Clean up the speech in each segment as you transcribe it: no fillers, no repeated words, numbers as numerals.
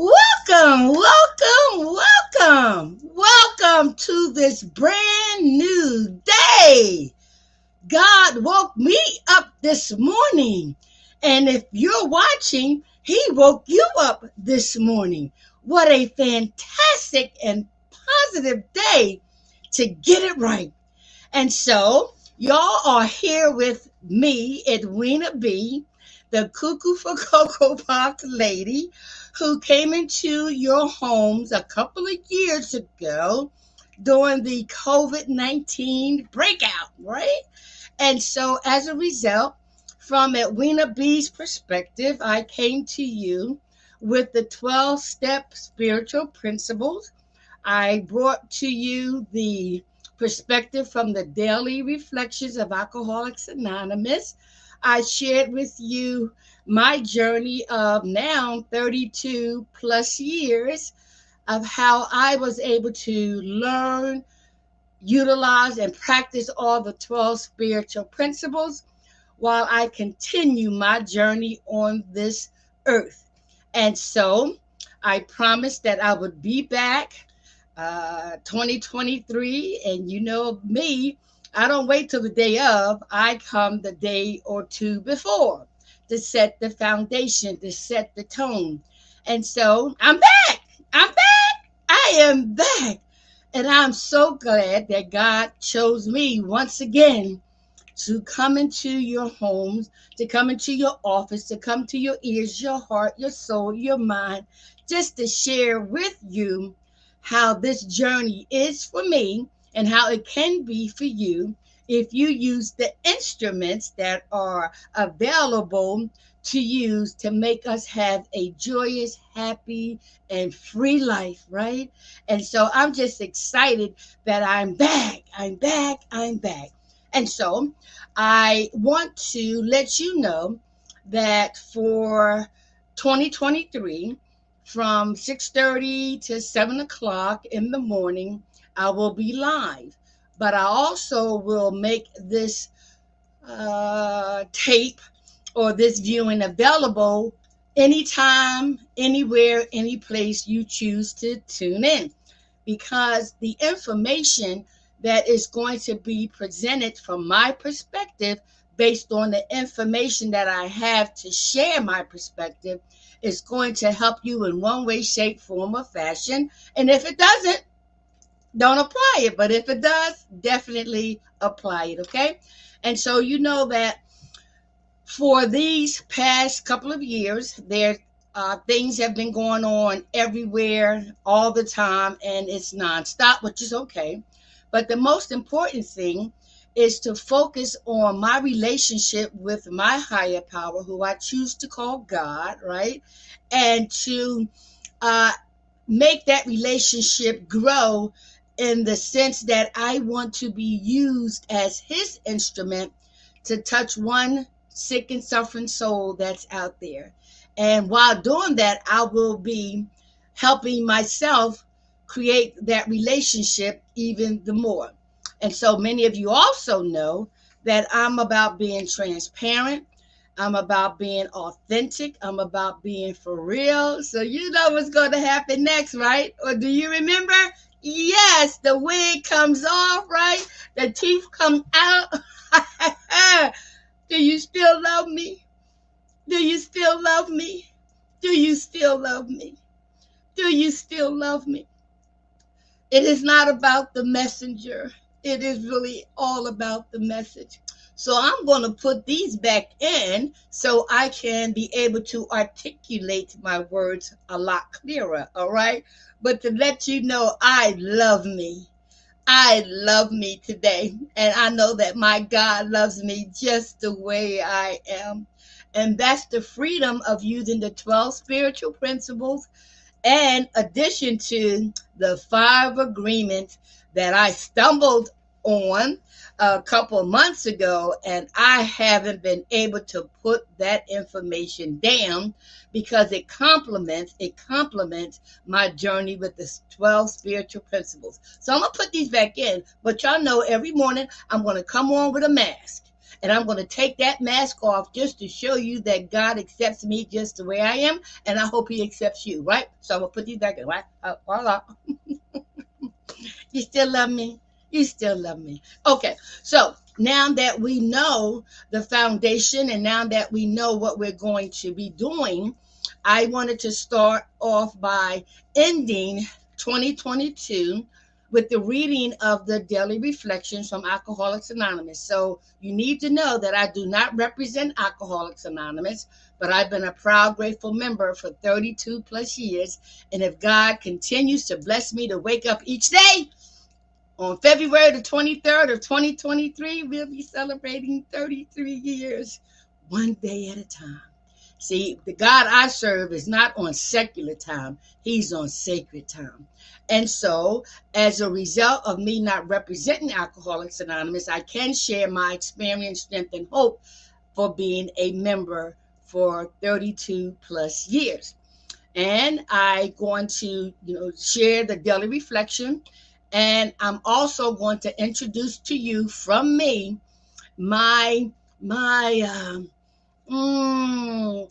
Welcome, welcome, welcome, welcome to this brand new day. God woke me up this morning, and if you're watching, He woke you up this morning. What a fantastic and positive day to get it right. And so, y'all are here with me, Edwina B., the Cuckoo for Cocoa Puff lady, who came into your homes a couple of years ago during the COVID-19 breakout, right? And so, as a result, from Edwina B's perspective, I came to you with the 12-step spiritual principles. I brought to you the perspective from the daily reflections of Alcoholics Anonymous. I shared with you my journey of now 32 plus years of how I was able to learn, utilize, and practice all the 12 spiritual principles while I continue my journey on this earth. And so I promised that I would be back 2023. And you know me, I don't wait till the day of, I come the day or two before to set the foundation, to set the tone. And so I'm back. I'm back. I am back. And I'm so glad that God chose me once again to come into your homes, to come into your office, to come to your ears, your heart, your soul, your mind, just to share with you how this journey is for me and how it can be for you if you use the instruments that are available to use to make us have a joyous, happy, and free life, right? And so I'm just excited that I'm back. I'm back. I'm back. And so I want to let you know that for 2023, from 6:30 to 7 o'clock in the morning, I will be live. But I also will make this tape or this viewing available anytime, anywhere, any place you choose to tune in. Because the information that is going to be presented from my perspective, based on the information that I have to share my perspective, is going to help you in one way, shape, form, or fashion. And if it doesn't, don't apply it. But if it does, definitely apply it, okay? And so you know that for these past couple of years, things have been going on everywhere all the time, and it's nonstop, which is okay. But the most important thing is to focus on my relationship with my higher power, who I choose to call God, right? And to uh, make that relationship grow in the sense that I want to be used as His instrument to touch one sick and suffering soul that's out there. And while doing that, I will be helping myself create that relationship even the more. And so many of you also know that I'm about being transparent. I'm about being authentic. I'm about being for real. So you know what's going to happen next, right? Or do you remember? Yes, the wig comes off, right? The teeth come out. Do you still love me? Do you still love me? Do you still love me? Do you still love me? It is not about the messenger. It is really all about the message. So I'm going to put these back in so I can be able to articulate my words a lot clearer, all right? But to let you know, I love me. I love me today. And I know that my God loves me just the way I am. And that's the freedom of using the 12 spiritual principles in addition to the 5 agreements that I stumbled on a couple of months ago, and I haven't been able to put that information down because it complements my journey with the 12 spiritual principles. So I'm gonna put these back in, but y'all know every morning I'm gonna come on with a mask. And I'm going to take that mask off just to show you that God accepts me just the way I am. And I hope he accepts you, right? So I'm going to put these back in, right? Voila. You still love me? You still love me. Okay, so now that we know the foundation and now that we know what we're going to be doing, I wanted to start off by ending 2022 with the reading of the daily reflections from Alcoholics Anonymous. So you need to know that I do not represent Alcoholics Anonymous, but I've been a proud, grateful member for 32 plus years. And if God continues to bless me to wake up each day, on February the 23rd of 2023, we'll be celebrating 33 years, one day at a time. See, the God I serve is not on secular time. He's on sacred time. And so, as a result of me not representing Alcoholics Anonymous, I can share my experience, strength, and hope for being a member for 32 plus years. And I'm going to, share the daily reflection. And I'm also going to introduce to you from me my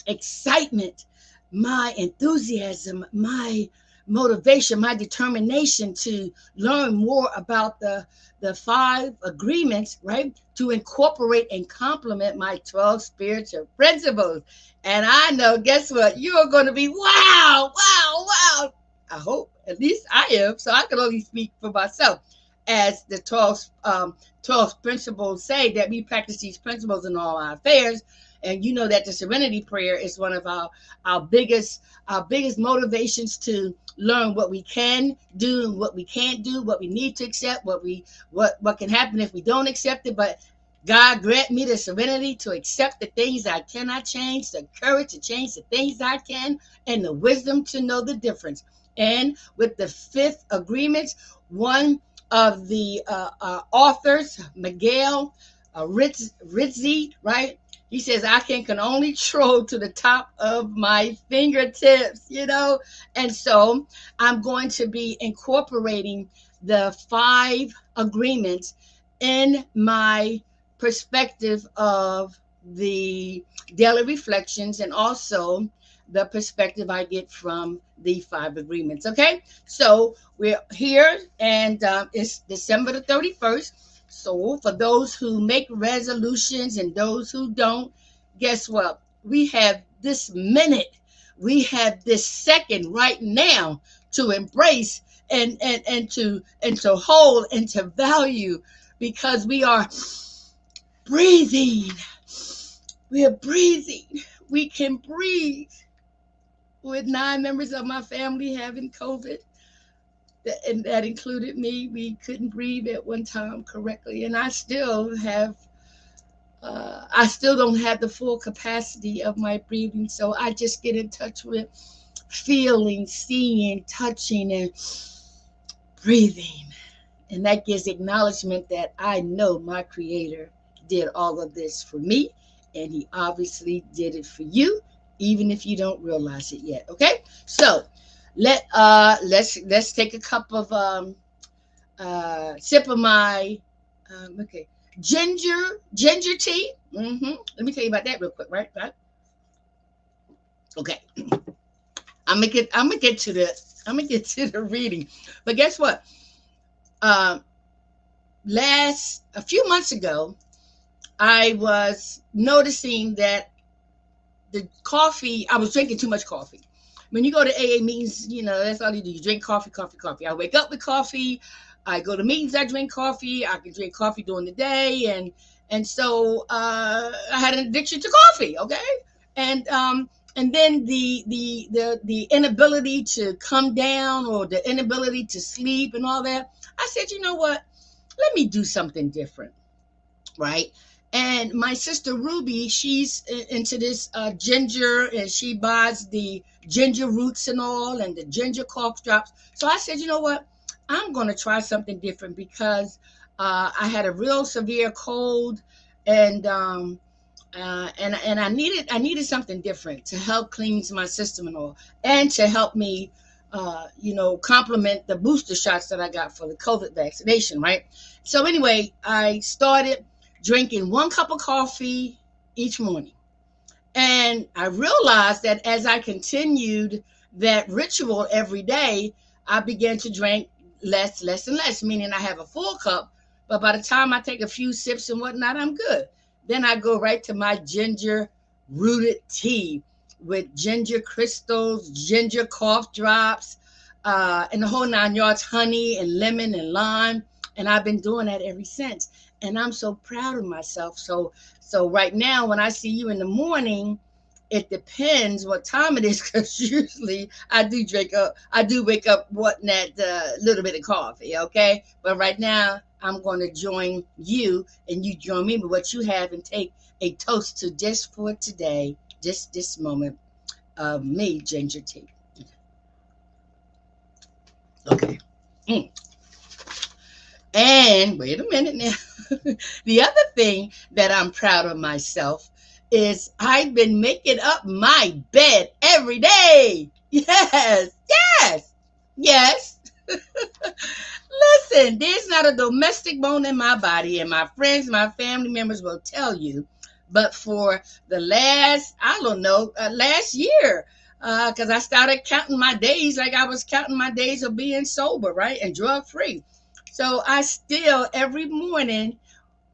excitement, my enthusiasm, my motivation, my determination to learn more about the 5 agreements, right? To incorporate and complement my 12 spiritual principles. And I know, guess what? You're going to be, wow, wow, wow. I hope, at least I am, so I can only speak for myself. As the 12 principles say, that we practice these principles in all our affairs. And you know that the Serenity Prayer is one of our biggest motivations to learn what we can do and what we can't do, what we need to accept, what can happen if we don't accept it. But God grant me the serenity to accept the things I cannot change, the courage to change the things I can, and the wisdom to know the difference. And with the 5th agreements, one of the authors, Miguel Ruiz, right? He says, I can only control to the top of my fingertips, And so I'm going to be incorporating the 5 agreements in my perspective of the daily reflections and also the perspective I get from the 5 agreements. Okay, so we're here and it's December the 31st. So for those who make resolutions and those who don't, guess what? We have this minute, we have this second right now to embrace and to hold and to value, because we are breathing. We are breathing. We can breathe. With 9 members of my family having COVID, and that included me, we couldn't breathe at one time correctly. And I still don't have the full capacity of my breathing. So I just get in touch with feeling, seeing, touching, and breathing. And that gives acknowledgement that I know my Creator did all of this for me, and He obviously did it for you, even if you don't realize it yet. Okay, so let's take a cup of sip of my ginger tea. Let me tell you about that real quick, right? Okay, I'm gonna get to the reading, but guess what? A few months ago, I was noticing that I was drinking too much coffee. When you go to AA meetings, that's all you do. You drink coffee. I wake up with coffee. I go to meetings, I drink coffee. I can drink coffee during the day. And so I had an addiction to coffee, okay? And then the inability to come down or the inability to sleep and all that. I said, you know what? Let me do something different, right? And my sister Ruby, she's into this ginger, and she buys the ginger roots and all, and the ginger cough drops. So I said, you know what? I'm going to try something different, because I had a real severe cold, and I needed something different to help cleanse my system and all, and to help me, complement the booster shots that I got for the COVID vaccination, right? So anyway, I started drinking 1 cup of coffee each morning. And I realized that as I continued that ritual every day, I began to drink less and less, meaning I have a full cup, but by the time I take a few sips and whatnot, I'm good. Then I go right to my ginger rooted tea with ginger crystals, ginger cough drops, and the whole 9 yards, honey and lemon and lime. And I've been doing that ever since. And I'm so proud of myself. So right now, when I see you in the morning, it depends what time it is, because usually I do wake up wanting that little bit of coffee, okay? But right now, I'm going to join you, and you join me with what you have, and take a toast to just for today, just this moment of me, ginger tea. Okay. Mm. And wait a minute now. The other thing that I'm proud of myself is I've been making up my bed every day. Yes, yes, yes. Listen, there's not a domestic bone in my body, and my friends, my family members will tell you. But for the last, I don't know, last year, because I started counting my days like I was counting my days of being sober, right? And drug free. So I still, every morning,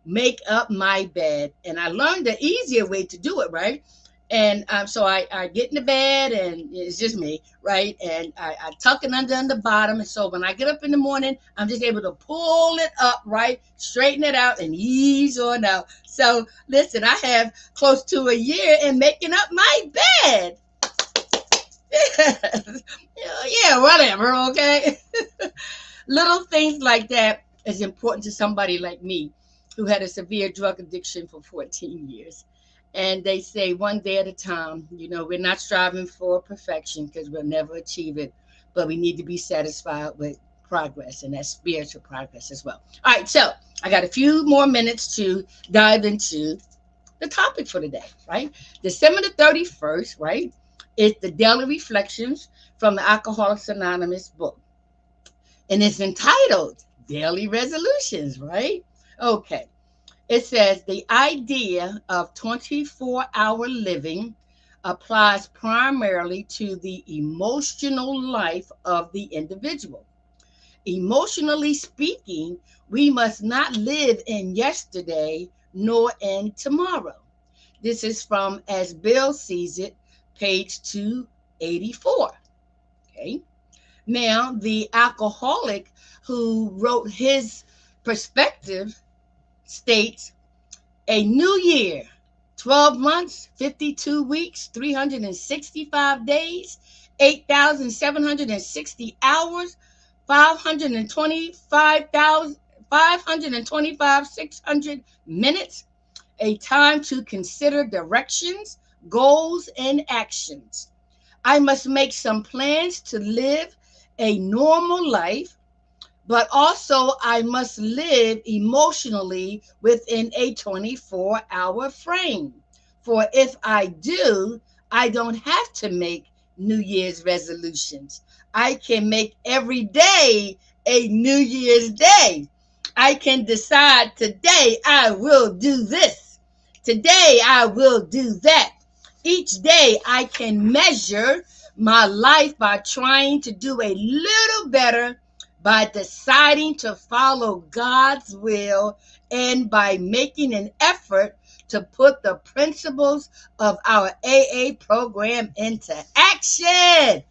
make up my bed. And I learned the easier way to do it, right? And so I get in the bed, and it's just me, right? And I tuck it under on the bottom. And so when I get up in the morning, I'm just able to pull it up, right? Straighten it out and ease on out. So listen, I have close to a year in making up my bed. Yeah, whatever, okay? Little things like that is important to somebody like me, who had a severe drug addiction for 14 years. And they say one day at a time, we're not striving for perfection, because we'll never achieve it, but we need to be satisfied with progress, and that's spiritual progress as well. All right, so I got a few more minutes to dive into the topic for today, right? December the 31st, right, is the daily reflections from the Alcoholics Anonymous book. And it's entitled Daily Resolutions, right? Okay. It says the idea of 24-hour living applies primarily to the emotional life of the individual. Emotionally speaking, we must not live in yesterday nor in tomorrow. This is from As Bill Sees It, page 284. Okay. Now, the alcoholic who wrote his perspective states, a new year, 12 months, 52 weeks, 365 days, 8,760 hours, 525,600 minutes, a time to consider directions, goals, and actions. I must make some plans to live a normal life, but also I must live emotionally within a 24-hour frame. For if I do, I don't have to make New Year's resolutions. I can make every day a New Year's day. I can decide today I will do this. Today I will do that. Each day I can measure my life by trying to do a little better, by deciding to follow God's will, and by making an effort to put the principles of our AA program into action.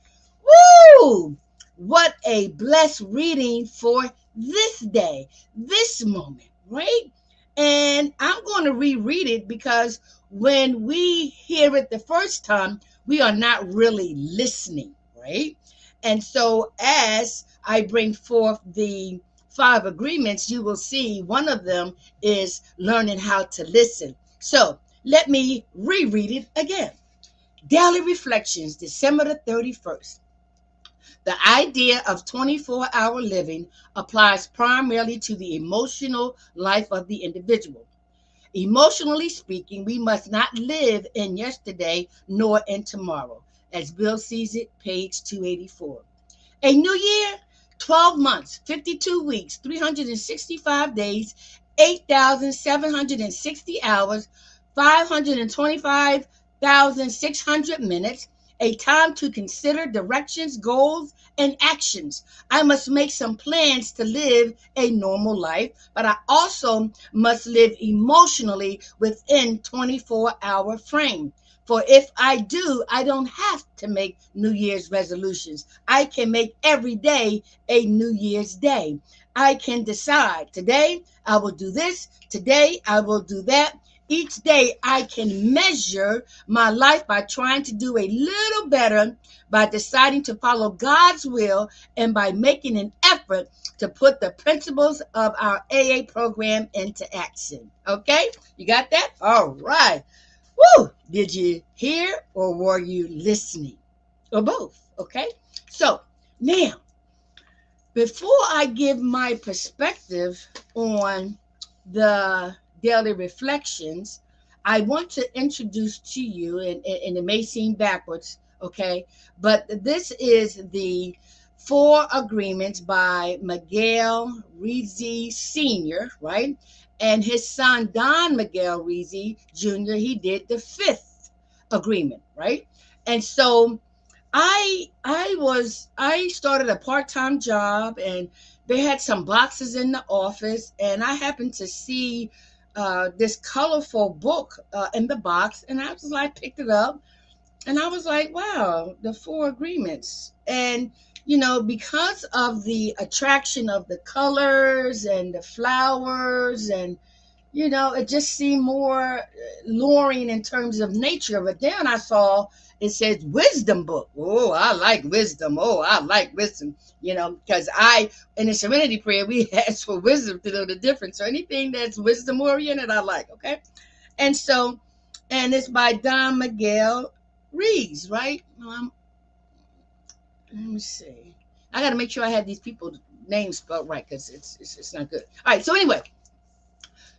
Woo! What a blessed reading for this day, this moment, right? And I'm going to reread it, because when we hear it the first time, we are not really listening, right? And so as I bring forth the 5 agreements, you will see one of them is learning how to listen. So let me reread it again. Daily Reflections, December the 31st. The idea of 24-hour living applies primarily to the emotional life of the individual. Emotionally speaking, we must not live in yesterday nor in tomorrow. As Bill Sees It, page 284. A new year, 12 months, 52 weeks, 365 days, 8,760 hours, 525,600 minutes, a time to consider directions, goals, and actions. I must make some plans to live a normal life, but I also must live emotionally within 24-hour frame. For if I do, I don't have to make New Year's resolutions. I can make every day a New Year's day. I can decide today I will do this, today I will do that. Each day I can measure my life by trying to do a little better, by deciding to follow God's will, and by making an effort to put the principles of our AA program into action. Okay? You got that? All right. Woo! Did you hear or were you listening? Or both? Okay? So now, before I give my perspective on the daily reflections, I want to introduce to you, and it may seem backwards, okay, but this is the Four Agreements by Miguel Ruiz Sr., right? And his son, Don Miguel Ruiz Jr., he did the fifth agreement, right? And so I started a part-time job, and they had some boxes in the office, and I happened to see this colorful book in the box, and I was like, picked it up, and I was like, wow, the Four Agreements. And because of the attraction of the colors and the flowers, and it just seemed more luring in terms of nature. But then I saw it says wisdom book. Oh, I like wisdom. Oh, I like wisdom. Because in the Serenity Prayer, we ask for wisdom to know the difference. So anything that's wisdom oriented, I like. Okay. And so, and it's by Don Miguel Ruiz, right? Let me see. I got to make sure I have these people's names spelled right, because it's not good. All right. So anyway,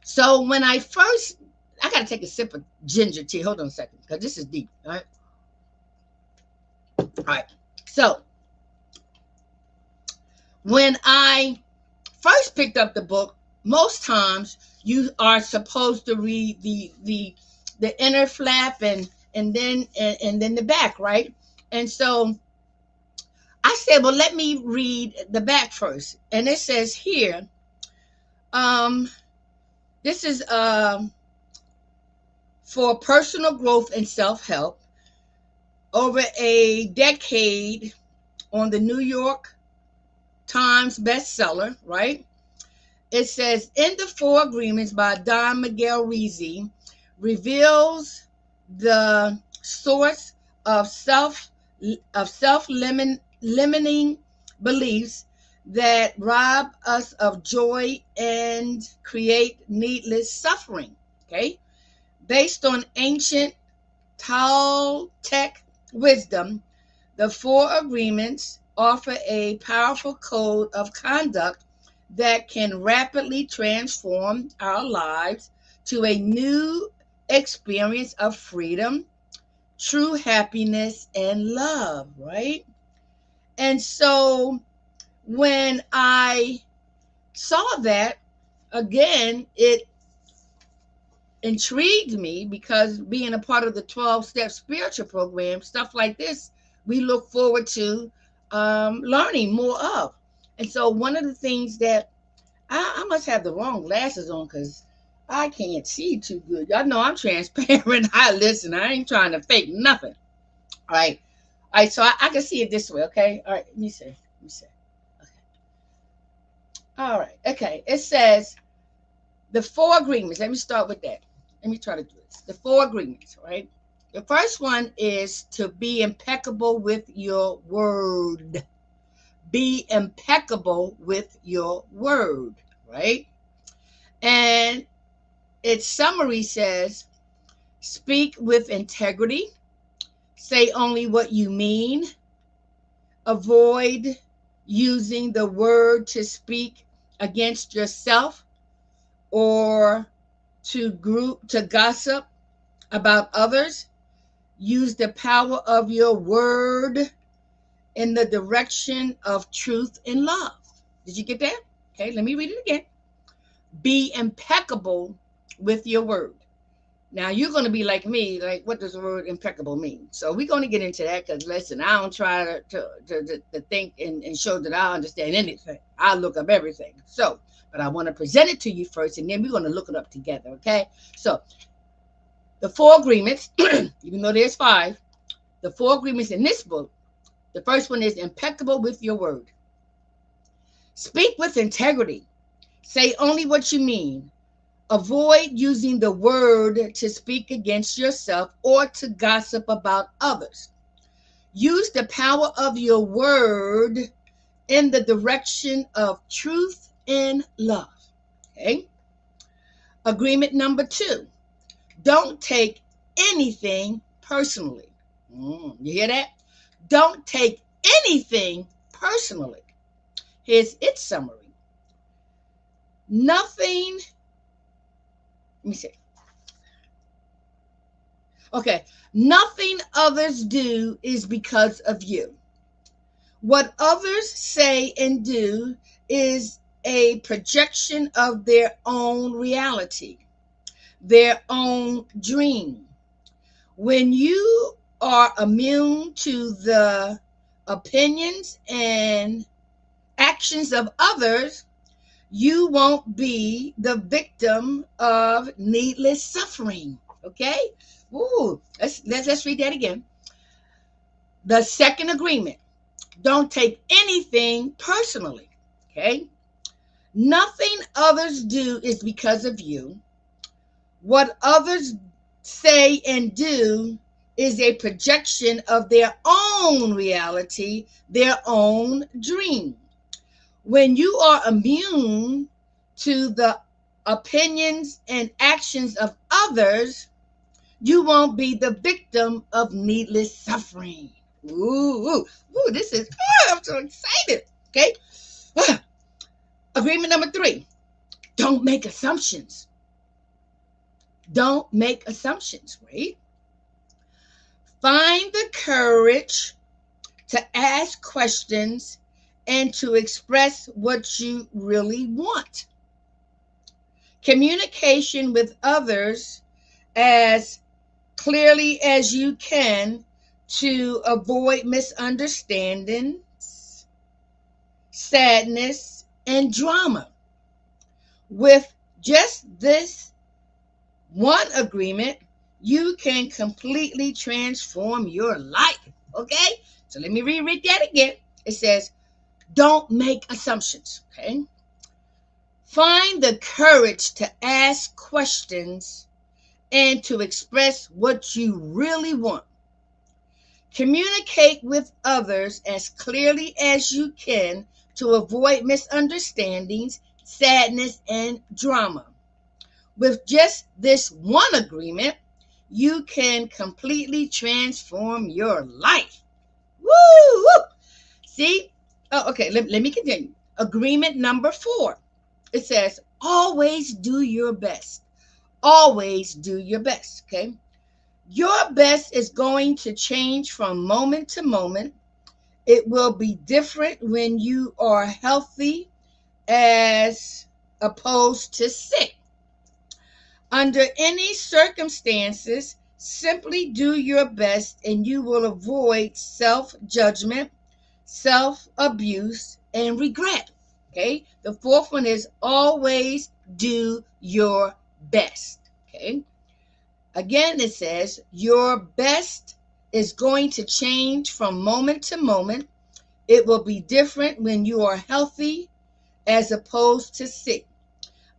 so when I got to take a sip of ginger tea. Hold on a second, because this is deep. All right. All right. So when I first picked up the book, most times you are supposed to read the inner flap and then the back, right? And so I said, well, let me read the back first. And it says here, this is for personal growth and self-help. Over a decade on the New York Times bestseller, right? It says, in the Four Agreements by Don Miguel Ruiz, reveals the source of self-limiting beliefs that rob us of joy and create needless suffering. Okay, based on ancient Toltec wisdom, the Four Agreements offer a powerful code of conduct that can rapidly transform our lives to a new experience of freedom, true happiness, and love, right? And so when I saw that, again, it intrigued me, because being a part of the 12-step spiritual program, stuff like this, we look forward to learning more of. And so one of the things that I must have the wrong glasses on, because I can't see too good. Y'all know I'm transparent. I listen. I ain't trying to fake nothing. All right. All right. So I can see it this way. Okay. All right. Let me see. Okay. All right. Okay. It says the Four Agreements. Let me start with that. Let me try to do this. The Four Agreements, right? The first one is to be impeccable with your word. Be impeccable with your word, right? And its summary says, speak with integrity, say only what you mean, avoid using the word to speak against yourself or to gossip about others. Use the power of your word in the direction of truth and love. Did you get that? Okay, let me read it again. Be impeccable with your word. Now you're going to be like me, like what does the word impeccable mean? So we're going to get into that because listen, I don't try to think and show that I understand anything. I look up everything. So, but I want to present it to you first, and then we're going to look it up together. Okay? So the four agreements, even though there's five, the four agreements in this book. The first one is impeccable with your word. Speak with integrity. Say only what you mean. Avoid using the word to speak against yourself or to gossip about others. Use the power of your word in the direction of truth and love. Okay? Agreement number 2. Don't take anything personally. You hear that? Don't take anything personally. Here's its summary. Nothing, let me see. Okay, nothing others do is because of you. What others say and do is a projection of their own reality, their own dream. When you are immune to the opinions and actions of others, you won't be the victim of needless suffering. Okay? Ooh, let's read that again. The second agreement. Don't take anything personally. Okay? Nothing others do is because of you. What others say and do is a projection of their own reality, their own dream. When you are immune to the opinions and actions of others, you won't be the victim of needless suffering. Ooh, this is, I'm so excited. Okay. Agreement number 3. Don't make assumptions. Don't make assumptions, right? Find the courage to ask questions and to express what you really want. Communication with others as clearly as you can to avoid misunderstandings, sadness, and drama. With just this one agreement, you can completely transform your life. Okay? So let me reread that again. It says, don't make assumptions. Okay? Find the courage to ask questions and to express what you really want. Communicate with others as clearly as you can to avoid misunderstandings, sadness, and drama. With just this one agreement, you can completely transform your life. Woo! See? Oh, okay, let me continue. Agreement number 4. It says, always do your best. Always do your best, okay? Your best is going to change from moment to moment. It will be different when you are healthy as opposed to sick. Under any circumstances, simply do your best and you will avoid self-judgment, self-abuse, and regret. Okay? The fourth one is always do your best. Okay? Again, it says your best is going to change from moment to moment. It will be different when you are healthy as opposed to sick.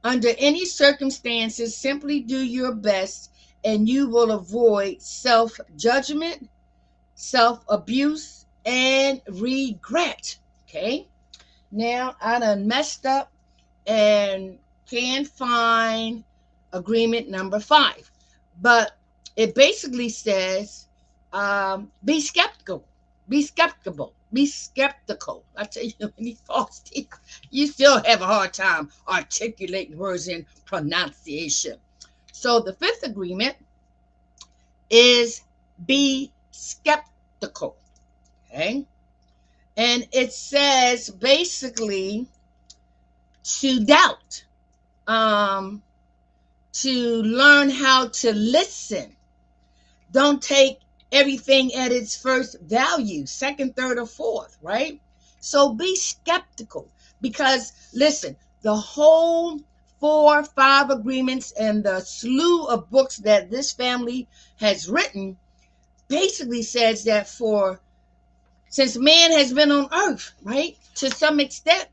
Under any circumstances, simply do your best and you will avoid self-judgment, self-abuse, and regret. Okay? Now, I done messed up and can't find agreement number 5. But it basically says, be skeptical. Be skeptical. Be skeptical. I tell you, many false teeth, you still have a hard time articulating words in pronunciation. So the 5th agreement is be skeptical. Okay? And it says basically to doubt. um, to learn how to listen. Don't take everything at its first value, second, third, or fourth, right? So be skeptical because, listen, the whole 4, 5 agreements and the slew of books that this family has written basically says that since man has been on earth, right, to some extent,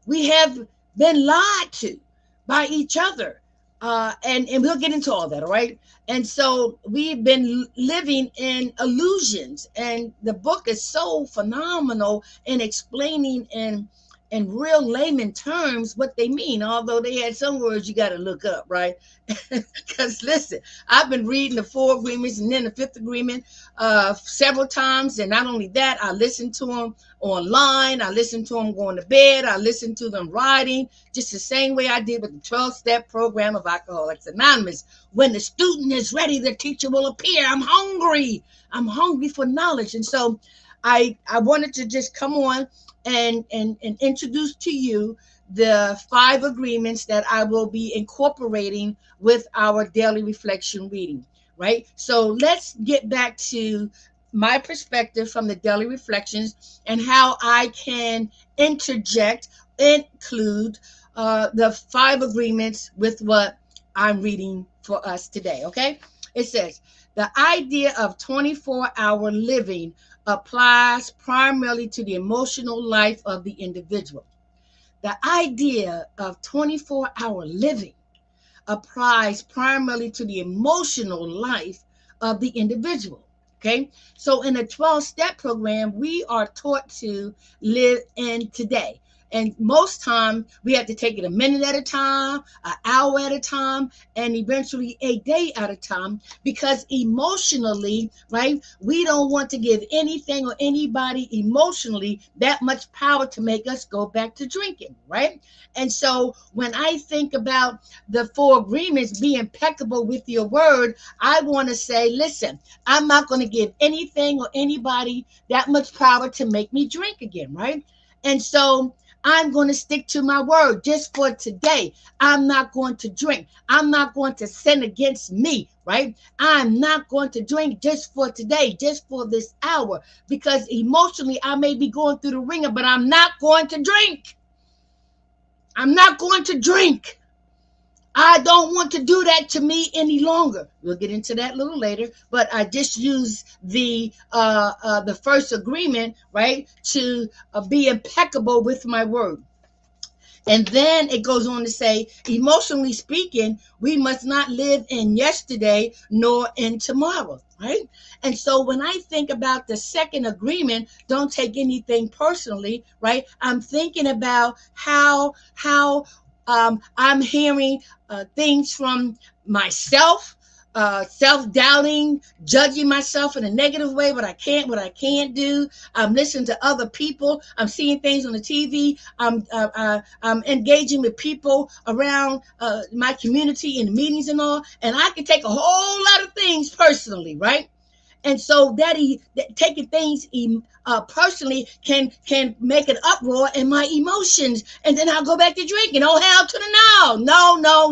we have been lied to by each other. And we'll get into all that, all right? And so we've been living in illusions. And the book is so phenomenal in explaining in real layman terms what they mean, although they had some words you got to look up, right? Because listen, I've been reading the 4 agreements and then the 5th agreement several times. And not only that, I listen to them online. I listen to them going to bed. I listen to them riding, just the same way I did with the 12-step program of Alcoholics Anonymous. When the student is ready, the teacher will appear. I'm hungry. I'm hungry for knowledge. And so I wanted to just come on and introduce to you the 5 agreements that I will be incorporating with our daily reflection reading, right? So let's get back to my perspective from the daily reflections and how I can include the 5 agreements with what I'm reading for us today, okay? It says, the idea of 24-hour living applies primarily to the emotional life of the individual. The idea of 24-hour living applies primarily to the emotional life of the individual. Okay, so in a 12-step program, we are taught to live in today. And most time we have to take it a minute at a time, an hour at a time, and eventually a day at a time, because emotionally, right, we don't want to give anything or anybody emotionally that much power to make us go back to drinking, right? And so when I think about the 4 agreements, be impeccable with your word, I want to say, listen, I'm not going to give anything or anybody that much power to make me drink again, right? And so I'm going to stick to my word just for today. I'm not going to drink. I'm not going to sin against me, right? I'm not going to drink just for today, just for this hour, because emotionally I may be going through the ringer, but I'm not going to drink. I'm not going to drink. I don't want to do that to me any longer. We'll get into that a little later, but I just used the first agreement, right, to be impeccable with my word. And then it goes on to say, emotionally speaking, we must not live in yesterday nor in tomorrow, right? And so when I think about the second agreement, don't take anything personally, right? I'm thinking about how I'm hearing things from myself, self-doubting, judging myself in a negative way, what I can't do. I'm listening to other people. I'm seeing things on the TV. I'm engaging with people around my community in meetings and all. And I can take a whole lot of things personally, right? And so taking things personally can make an uproar in my emotions, and then I'll go back to drinking. Oh, hell to the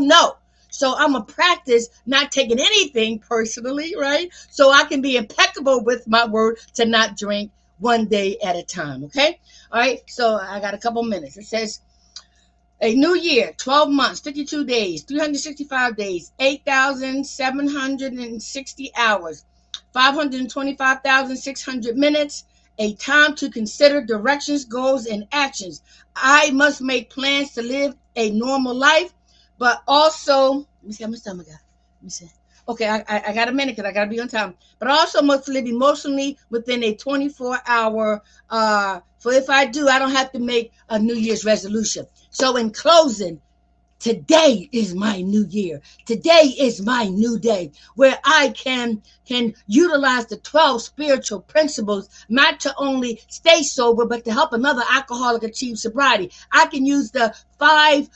no. So I'm a practice not taking anything personally, right? So I can be impeccable with my word to not drink one day at a time, okay? All right, so I got a couple minutes. It says, a new year, 12 months, 52 days, 365 days, 8,760 hours, 525,600 minutes, a time to consider directions, goals, and actions. I must make plans to live a normal life, but also, let me see how much time I got. Let me see. Okay, I got a minute because I got to be on time. But I also must live emotionally within a 24-hour, for if I do, I don't have to make a New Year's resolution. So in closing, today is my new year. Today is my new day where I can utilize the 12 spiritual principles, not to only stay sober, but to help another alcoholic achieve sobriety. I can use the 5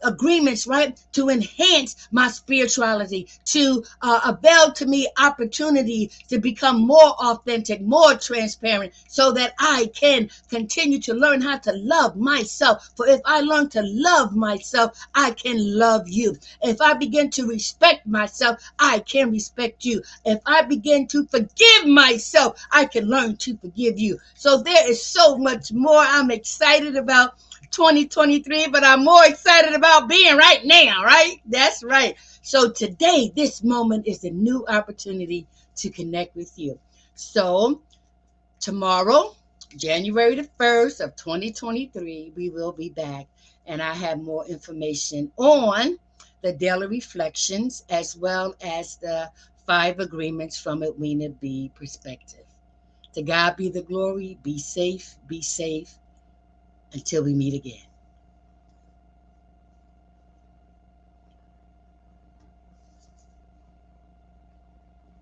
agreements, right, to enhance my spirituality, to avail to me opportunity to become more authentic, more transparent, so that I can continue to learn how to love myself. For if I learn to love myself, I can love you. If I begin to respect myself, I can respect you. If I begin to forgive myself, I can learn to forgive you. So there is so much more. I'm excited about 2023, but I'm more excited about being right now, right? That's right. So today, this moment is a new opportunity to connect with you. So tomorrow, January the 1st of 2023, we will be back, and I have more information on the daily reflections as well as the 5 agreements from a Weena B perspective. To God be the glory. Be safe. Be safe. Until we meet again.